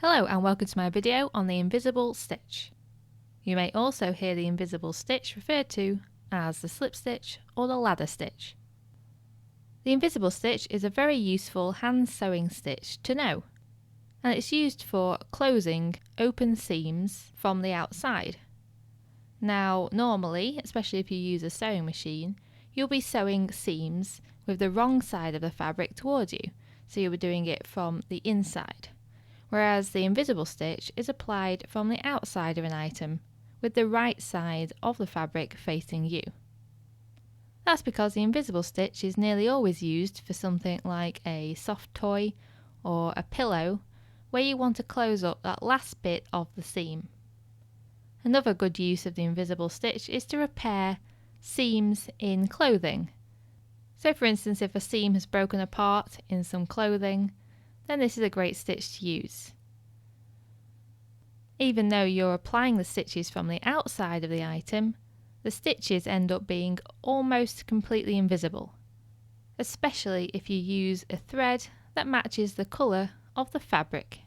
Hello and welcome to my video on the invisible stitch. You may also hear the invisible stitch referred to as the slip stitch or the ladder stitch. The invisible stitch is a very useful hand sewing stitch to know, and it's used for closing open seams from the outside. Now normally, especially if you use a sewing machine, you'll be sewing seams with the wrong side of the fabric towards you, so you'll be doing it from the inside. Whereas the invisible stitch is applied from the outside of an item, with the right side of the fabric facing you. That's because the invisible stitch is nearly always used for something like a soft toy or a pillow, where you want to close up that last bit of the seam. Another good use of the invisible stitch is to repair seams in clothing. So for instance, if a seam has broken apart in some clothing, then this is a great stitch to use. Even though you're applying the stitches from the outside of the item, the stitches end up being almost completely invisible, especially if you use a thread that matches the colour of the fabric.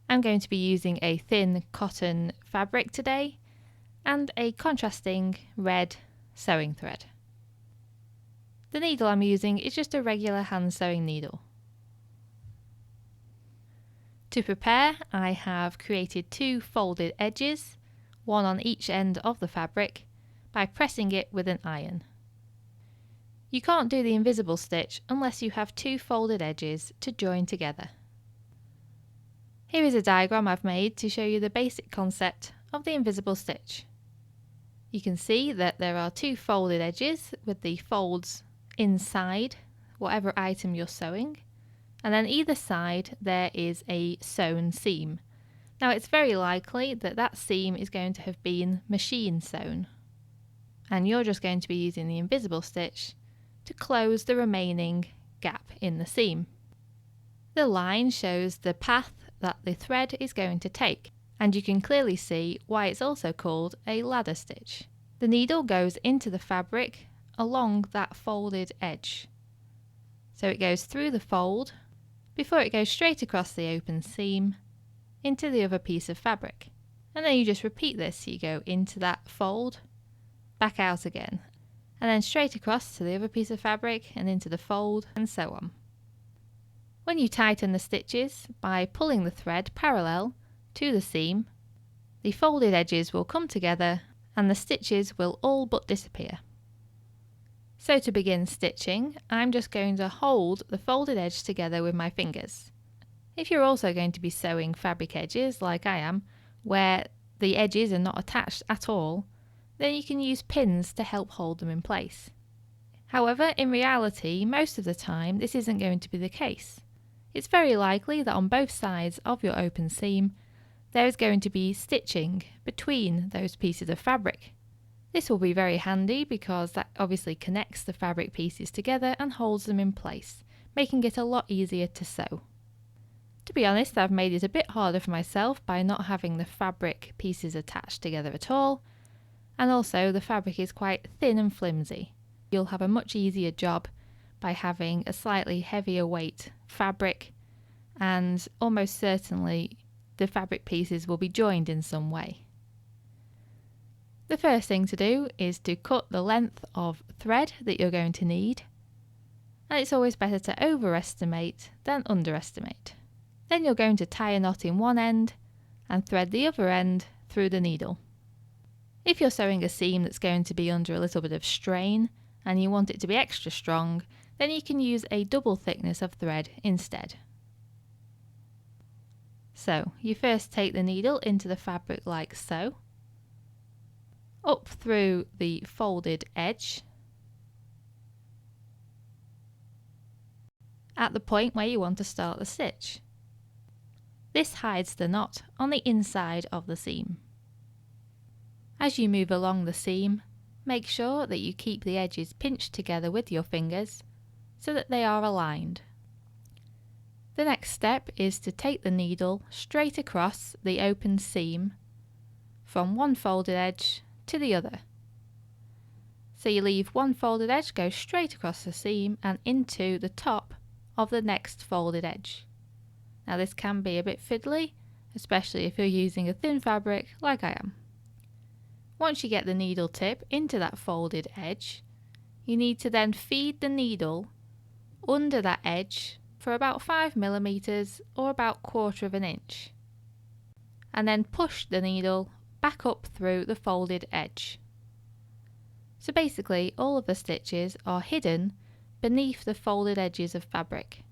I'm going to be using a thin cotton fabric today and a contrasting red sewing thread. The needle I'm using is just a regular hand sewing needle. To prepare, I have created two folded edges, one on each end of the fabric, by pressing it with an iron. You can't do the invisible stitch unless you have two folded edges to join together. Here is a diagram I've made to show you the basic concept of the invisible stitch. You can see that there are two folded edges with the folds inside whatever item you're sewing, and then either side there is a sewn seam. Now it's very likely that that seam is going to have been machine sewn, and you're just going to be using the invisible stitch to close the remaining gap in the seam. The line shows the path that the thread is going to take, and you can clearly see why it's also called a ladder stitch. The needle goes into the fabric along that folded edge. So it goes through the fold before it goes straight across the open seam into the other piece of fabric. And then you just repeat this. You go into that fold, back out again, and then straight across to the other piece of fabric and into the fold, and so on. When you tighten the stitches by pulling the thread parallel to the seam, the folded edges will come together and the stitches will all but disappear. So to begin stitching, I'm just going to hold the folded edge together with my fingers. If you're also going to be sewing fabric edges like I am, where the edges are not attached at all, then you can use pins to help hold them in place. However, in reality, most of the time this isn't going to be the case. It's very likely that on both sides of your open seam, there is going to be stitching between those pieces of fabric. This will be very handy because that obviously connects the fabric pieces together and holds them in place, making it a lot easier to sew. To be honest, I've made it a bit harder for myself by not having the fabric pieces attached together at all, and also the fabric is quite thin and flimsy. You'll have a much easier job by having a slightly heavier weight fabric, and almost certainly the fabric pieces will be joined in some way. The first thing to do is to cut the length of thread that you're going to need, and it's always better to overestimate than underestimate. Then you're going to tie a knot in one end and thread the other end through the needle. If you're sewing a seam that's going to be under a little bit of strain and you want it to be extra strong, then you can use a double thickness of thread instead. So you first take the needle into the fabric like so, up through the folded edge at the point where you want to start the stitch. This hides the knot on the inside of the seam. As you move along the seam, make sure that you keep the edges pinched together with your fingers so that they are aligned. The next step is to take the needle straight across the open seam from one folded edge to the other. So you leave one folded edge go straight across the seam and into the top of the next folded edge. Now this can be a bit fiddly, especially if you're using a thin fabric like I am. Once you get the needle tip into that folded edge, you need to then feed the needle under that edge for about 5mm or about 1/4 of an inch, and then push the needle back up through the folded edge. So basically all of the stitches are hidden beneath the folded edges of fabric.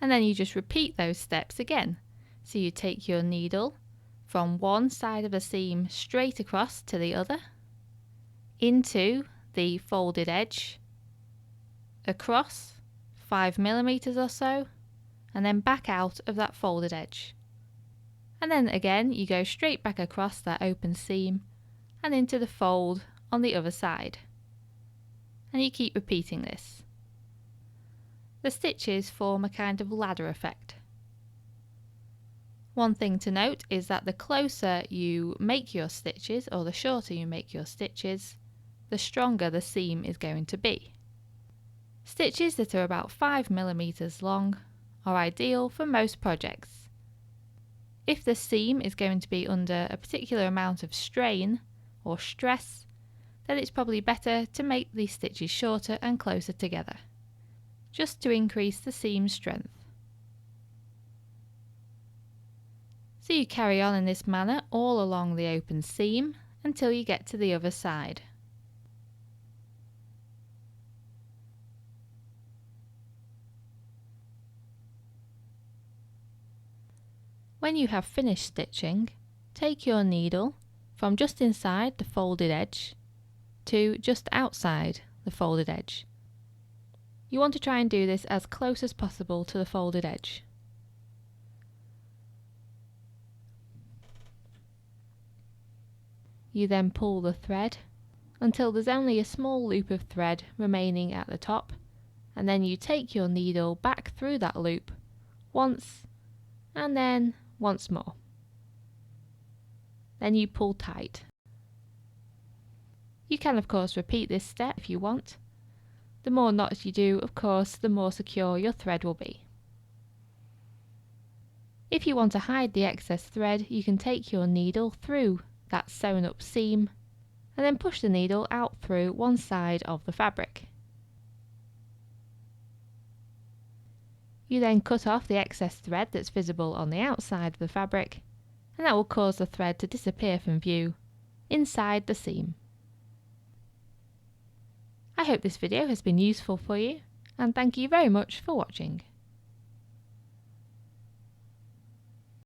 And then you just repeat those steps again. So you take your needle from one side of the seam straight across to the other, into the folded edge, across 5mm or so, and then back out of that folded edge. And then again you go straight back across that open seam and into the fold on the other side. And you keep repeating this. The stitches form a kind of ladder effect. One thing to note is that the closer you make your stitches, or the shorter you make your stitches, the stronger the seam is going to be. Stitches that are about 5mm long are ideal for most projects. If the seam is going to be under a particular amount of strain or stress, then it's probably better to make these stitches shorter and closer together, just to increase the seam strength. So you carry on in this manner all along the open seam until you get to the other side. When you have finished stitching, take your needle from just inside the folded edge to just outside the folded edge. You want to try and do this as close as possible to the folded edge. You then pull the thread until there's only a small loop of thread remaining at the top, and then you take your needle back through that loop once and then once more. Then you pull tight. You can of course repeat this step if you want. The more knots you do, of course, the more secure your thread will be. If you want to hide the excess thread, you can take your needle through that sewn up seam and then push the needle out through one side of the fabric. You then cut off the excess thread that's visible on the outside of the fabric, and that will cause the thread to disappear from view inside the seam. I hope this video has been useful for you, and thank you very much for watching.